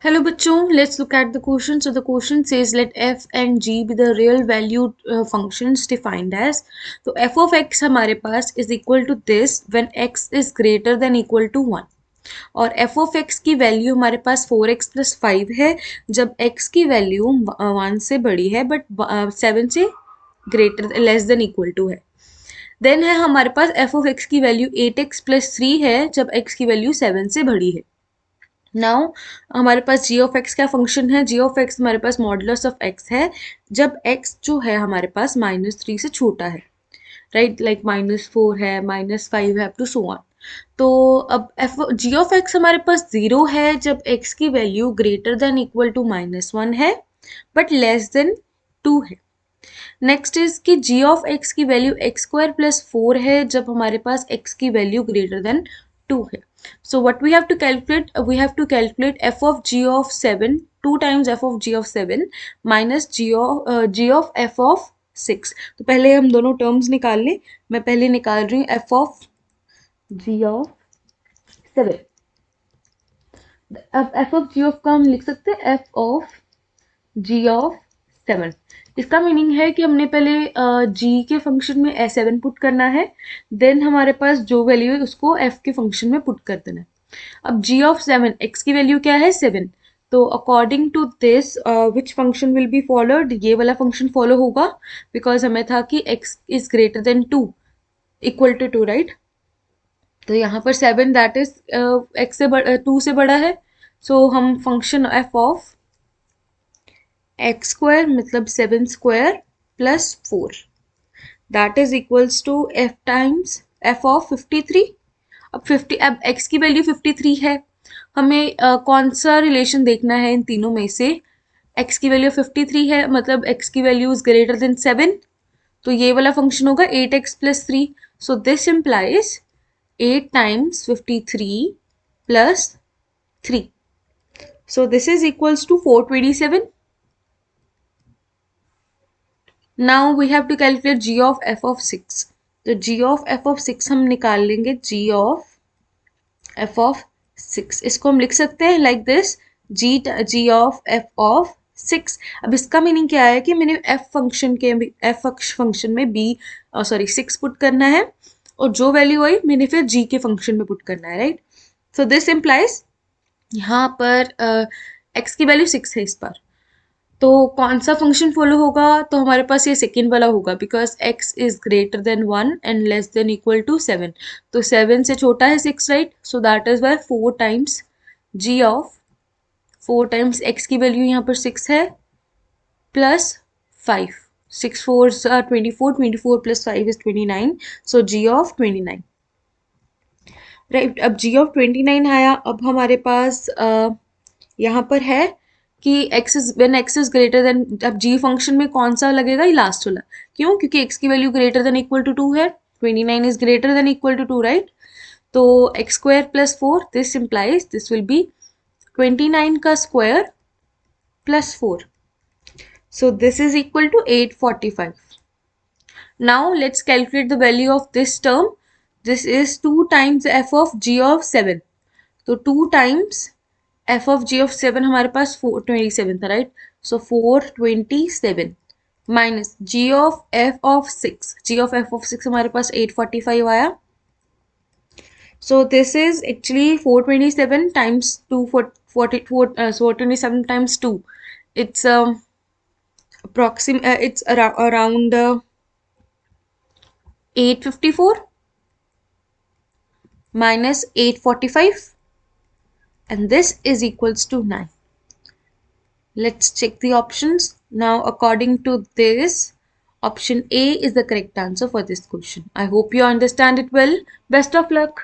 Hello बच्चों, let's look at the question. So the question says let f and g be the real valued functions defined as. तो f of x हमारे पास is equal to this when x is greater than equal to 1 और f of x की value हमारे पास 4x plus 5 है जब x की value 1 से बड़ी है बट 7 से greater less than equal to है. देन है हमारे पास f of x की वैल्यू 8x plus 3 है जब x की वैल्यू 7 से बड़ी है. नाउ हमारे पास जी ऑफ एक्स क्या फंक्शन है. जी ऑफ एक्स हमारे पास मॉडुलस ऑफ एक्स है जब एक्स जो है हमारे पास -3 से छोटा है, राइट, लाइक -4 है, -5 है, अप टू सो ऑन. तो अब एफ जी ऑफ एक्स हमारे पास 0 है जब एक्स की value greater than equal to -1 है बट लेस देन 2 है. नेक्स्ट इज कि जी ऑफ एक्स की वैल्यू एक्स स्क्वायर प्लस 4 है जब हमारे पास एक्स की वैल्यू ग्रेटर देन 2 है. So what we have to calculate? We have to calculate f of g of 7 2 times f of g of 7 minus g of f of 6. तो पहले हम दोनों terms निकाल लें. मैं पहले निकाल रही हूँ f of g of 7. अब f of g of का हम लिख सकते हैं f of g of 7. इसका मीनिंग है कि हमने पहले g के फंक्शन में 7 पुट करना है, देन हमारे पास जो वैल्यू है उसको f के फंक्शन में पुट कर देना है. अब g of 7 x की वैल्यू क्या है 7. तो according to this which function will be followed, ये वाला फंक्शन फॉलो होगा बिकॉज हमें था कि x is greater than 2 equal to 2, right. तो यहाँ पर 7 दैट इज x से 2 से बड़ा है. सो हम function f of x square मतलब 7 square plus 4 that is equals to f times f of 53. अब एक्स की वैल्यू 53 है, हमें कौन सा रिलेशन देखना है इन तीनों में से. एक्स की वैल्यू 53 है मतलब एक्स की वैल्यू इज ग्रेटर देन 7, तो ये वाला फंक्शन होगा 8x plus 3. So this implies 8 times 53 plus 3. So this is equals to 427. Now we have to calculate g of f of 6. तो g ऑफ f of 6 हम निकाल लेंगे g of f of 6. इसको हम लिख सकते हैं like this g of f of 6. अब इसका मीनिंग क्या है कि मैंने f फंक्शन में b 6 पुट करना है और जो वैल्यू आई मैंने फिर g के फंक्शन में पुट करना है, राइट. सो दिस इम्प्लाइज यहाँ पर x की वैल्यू 6 है इस पर, तो कौन सा फंक्शन फॉलो होगा. तो हमारे पास ये सेकेंड वाला होगा because x is greater than 1 and less than equal to 7. तो 7 से छोटा है 6, right. So that is why 4 times g of 4 times x की वैल्यू यहाँ पर 6 है plus 5. 6 4s are 24, 24 plus 5 is 29. So g of 29, right. अब g ऑफ 29 आया. अब हमारे पास यहाँ पर है कि when x is greater then, अब g फंक्शन में कौन सा लगेगा, ये लास्ट वाला. क्यों? क्योंकि x की value greater than equal to 2 है. 29 is greater than equal to 2, right. तो x square plus 4 this implies this will be 29 का square plus 4. So this is equal to 845. Now let's calculate the value of this term. This is 2 times f of g of 7. तो 2 times f of g of 7 हमारे पास 427 था, right. So 427 minus g of f of 6. g of f of 6 हमारे पास 845 आया. सो this is actually 427 times 2 427 times 2. It's it's around 854 minus 845 and this is equals to 9. Let's check the options. Now according to this, option A is the correct answer for this question. I hope you understand it well. Best of luck.